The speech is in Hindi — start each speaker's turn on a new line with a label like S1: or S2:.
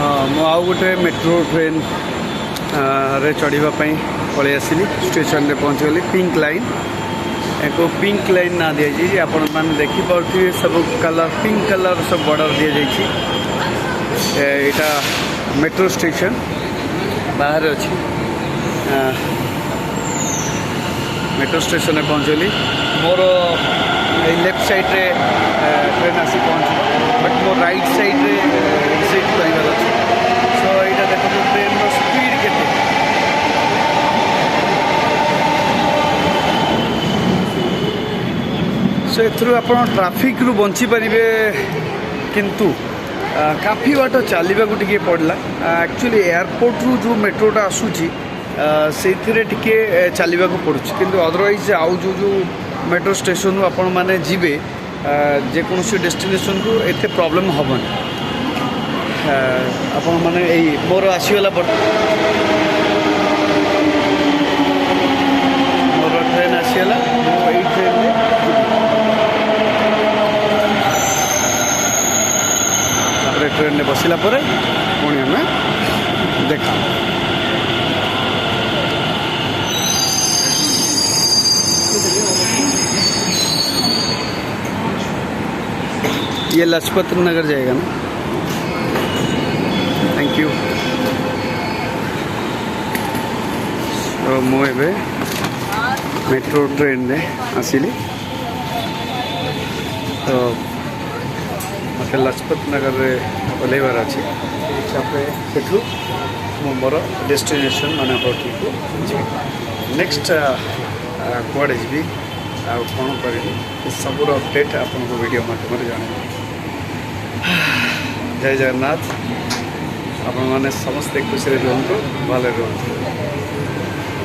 S1: मु आउ गोटे मेट्रो ट्रेन रे चढ़ापी पलि आसली स्टेशन रे पहुँचगली पिंक लाइन एको पिंक लाइन ना दि जाइए आपण मैंने देखिपे सब कलर पिंक कलर सब बॉर्डर दि जाइए यहाँ मेट्रो स्टेशन बाहर अच्छी मेट्रो स्टेशन में पहुँचली मोर लेफ्ट साइड रे ट्रेन आसी पहुँच बट मोर राइट साइड रे सीट पाइबार अच्छे सो यहाँ देखो ट्रेन स्पीड के सो एथरू आप ट्राफिक रु बंची पारे किंतु काफ़ी बाट चलने को टे पड़ला एक्चुअली एयरपोर्ट रु जो मेट्रोटा आसूची से टिके चलने को पड़ुछ किंतु अदरवाइज आउ जो जो मेट्रो स्टेशन रु आपण माने जीवे जेकोसी डेस्टिनेशन को एते प्रॉब्लम हबन आपण माने एई मोर आसीगला मोर ट्रेन आसीगला मो एई ट्रेन में ट्रेन में बसला पुणी हमें देखा ये लाजपत नगर जाएगा ना। Thank you. तो मुझे मेट्रो ट्रेन रे आसिली तो मत लाजपत नगर रे ओल्हैबार अच्छी सेठू मोर डेस्टिनेशन माने नेक्स्ट कुआड़े जी कौन करी सबूर अपडेट आपको वीडियो माध्यम जान। जय जगन्नाथ। आपण मैंने समस्ते खुशी रुहतु भले रुहतु।